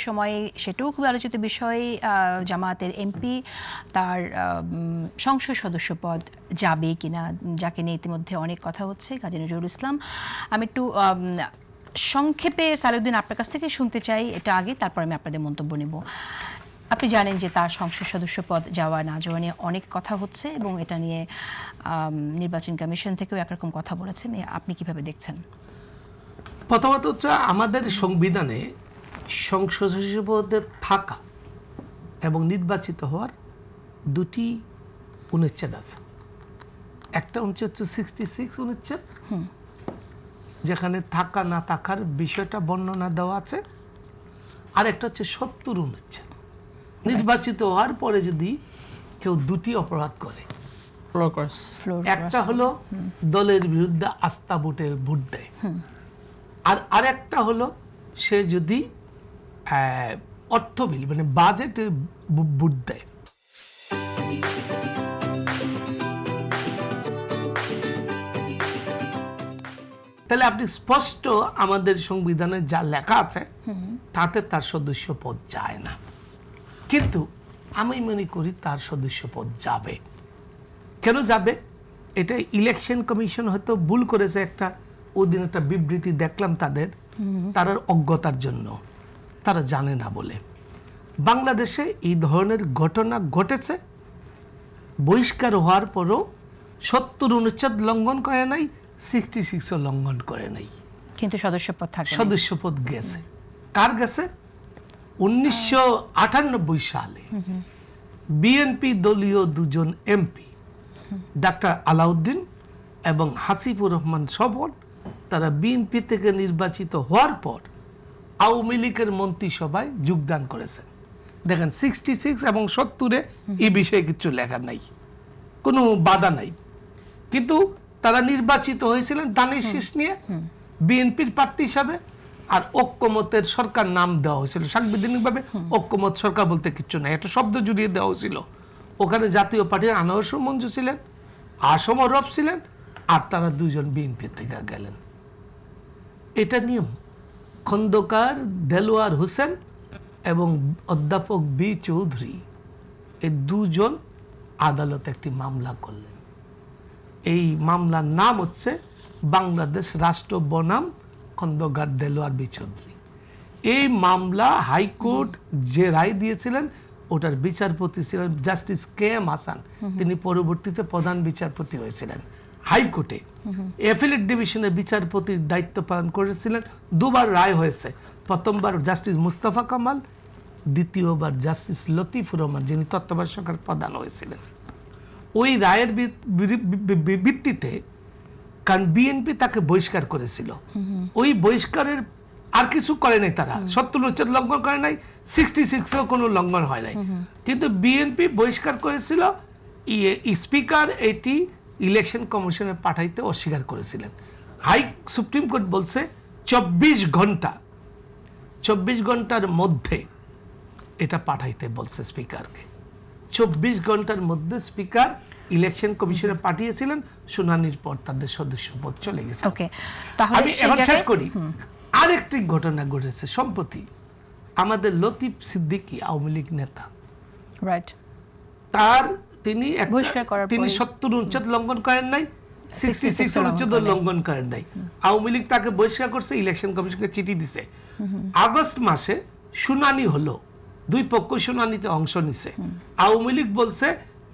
সময়ে সেটাও খুব আলোচিত বিষয়। জামায়াতের এমপি তার সংসদ সদস্য পদ যাবে কিনা, যাকে নিয়ে ইতিমধ্যে অনেক কথা হচ্ছে, কাজী নজরুল ইসলাম। আমি একটু সংক্ষেপে সালাউদ্দিন আপনার কাছ থেকে শুনতে চাই এটা আগে, তারপর আমি আপনাদের মন্তব্য নেব। আপনি জানেন যে তার সংসদ সদস্য পদ যাওয়া না যাওয়া নিয়ে অনেক কথা হচ্ছে এবং এটা নিয়ে নির্বাচন কমিশন থেকেও একরকম কথা বলেছে। আপনি কিভাবে দেখছেন? প্রথমত হচ্ছে আমাদের সংবিধানে সংসদ সদস্য পদে থাকা এবং নির্বাচিত হওয়ার দুটি অনুচ্ছেদ আছে। একটা হচ্ছে 66 অনুচ্ছেদ, যেখানে থাকা না থাকার বিষয়টা বর্ণনা দেওয়া আছে। আর একটা হচ্ছে 70 অনুচ্ছেদ, নির্বাচিত হওয়ার পরে যদি কেউ দুটি অপরাধ করে, একটা হলো দলের বিরুদ্ধে আস্থা ভোটে ভোট দেয়, আর আরেকটা হলো সে যদি অর্থ বিল মানে বাজেটে ভোট দেয়। তাহলে আপনি স্পষ্ট আমাদের সংবিধানে যা লেখা আছে তাতে তার সদস্য পদ যায় না, কিন্তু আমি মনে করি তার সদস্য পদ যাবে। কেন যাবে? এটা ইলেকশন কমিশন হয়তো ভুল করেছে, একটা ওদিন একটা বিবৃতি দেখলাম তারা অজ্ঞতার জন্য, তারা জানে না বলে। বাংলাদেশে এই ধরনের ঘটনা ঘটেছে, বহিষ্কার হওয়ার পরও 70 অনুচ্ছেদ লঙ্ঘন করে নাই, 66 লঙ্ঘন করে নাই, কিন্তু সদস্যপদ গেছে। কার গেছে? 1998 সালে বিএনপি দলীয় দুজন এমপি ডাক্তার আলাউদ্দিন এবং হাসিবুর রহমান স্বপন, তারা বিএনপি থেকে নির্বাচিত হওয়ার পর আওয়ামী লীগের মন্ত্রিসভায় যোগদান করেছেন। দেখেন 66 এবং 70-এ এই বিষয়ে কিছু লেখা নাই, কোনো বাধা নাই, কিন্তু তারা নির্বাচিত হয়েছিলেন দানের শীষ নিয়ে বিএনপির প্রার্থী হিসাবে। আর ঐক্যমতের সরকার নাম দেওয়া হয়েছিল, সাংবিধানিকভাবে ঐক্যমত সরকার বলতে কিছু নাই, একটা শব্দ জুড়িয়ে দেওয়া হয়েছিল। ওখানে জাতীয় পার্টির আনোয়ার মঞ্জু ছিলেন, আসম রফ ছিলেন, আর তারা দুজন বিএনপি থেকে গেলেন। এটা নিয়ম। খন্দকার দেলোয়ার হোসেন এবং অধ্যাপক বি চৌধুরী এই দুজন আদালতে একটি মামলা করলেন। এই মামলার নাম হচ্ছে বাংলাদেশ রাষ্ট্র বনাম খন্দকার দেলোয়ার বি চৌধুরী। এই মামলা হাইকোর্ট যে রায় দিয়েছিলেন ওটার বিচারপতি ছিলেন জাস্টিস কে এম হাসান, তিনি পরবর্তীতে প্রধান বিচারপতি হয়েছিলেন হাইকোর্টে। অ্যাপিলেট ডিভিশনের বিচারপতির দায়িত্ব পালন করেছিলেন। দুবার রায় হয়েছে, প্রথমবার জাস্টিস মুস্তাফা কামাল, দ্বিতীয়বার জাস্টিস লতিফুর রহমান, যিনি তত্ত্বাবধায়ক সরকার প্রধান হয়েছিলেন। ওই রায়ের ভিত্তিতে, কারণ বিএনপি তাকে বহিষ্কার করেছিল, ওই বহিষ্কারের আর কিছু করে নাই, তারা 70 অনুচ্ছেদ লঙ্ঘন করে নাই, 66-এও কোনো লঙ্ঘন হয় নাই, কিন্তু বিএনপি বহিষ্কার করেছিল। স্পিকার এটি ইলেকশন কমিশনে পাঠাইতে অস্বীকার করেছিলেন। সুপ্রিম কোর্ট বলছে 24 ঘন্টার মধ্যে এটা পাঠাইতে বলছে স্পিকারকে। 24 ঘন্টার মধ্যে স্পিকার ইলেকশন কমিশনে পাঠিয়েছিলেন, শুনানির পর তাদের সদস্য পদ চলে গেছে। আমি এখন শেষ করি। আরেকটি ঘটনা ঘটেছে সম্প্রতি। আমাদের লতিফ সিদ্দিকী আওয়ামী লীগ নেতা, তিনি 70 অনুচ্ছেদ লঙ্ঘন করেন নাই, 66 অনুচ্ছেদ লঙ্ঘন করেন নাই। আওয়ামী লীগ তাকে বহিষ্কার করছে, ইলেকশন কমিশনকে চিঠি দিছে। আগস্ট মাসে শুনানি হলো, দুই পক্ষ শুনানিতে অংশ নিছে। আওয়ামী লীগ বলছে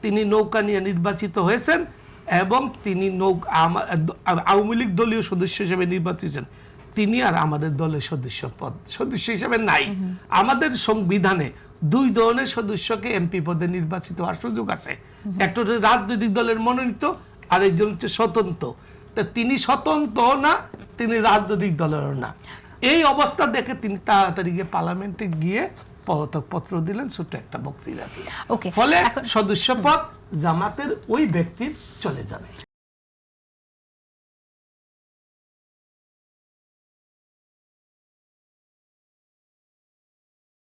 তিনি নৌকা নিয়ে নির্বাচিত হয়েছেন এবং তিনি আওয়ামী লীগ দলীয় সদস্য হিসেবে নির্বাচিত হয়েছেন, তিনি আর আমাদের দলের সদস্য হিসেবে নাই। আমাদের সংবিধানে দুই ধরনের সদস্যকে এমপি পদে নির্বাচিত হওয়ার সুযোগ আছে, একটা হচ্ছে রাজনৈতিক দলের মনোনীত, আর একজন হচ্ছে স্বতন্ত্র। তা তিনি স্বতন্ত্র না, তিনি রাজনৈতিক দলেরও না। এই অবস্থা দেখে তিনি তাড়াতাড়ি গিয়ে পার্লামেন্টে গিয়ে পদত্যাগপত্র দিলেন, ছোট্ট একটা বক্তৃতা দিয়ে। ফলে সদস্য পদ জামাতের ওই ব্যক্তির চলে যাবে।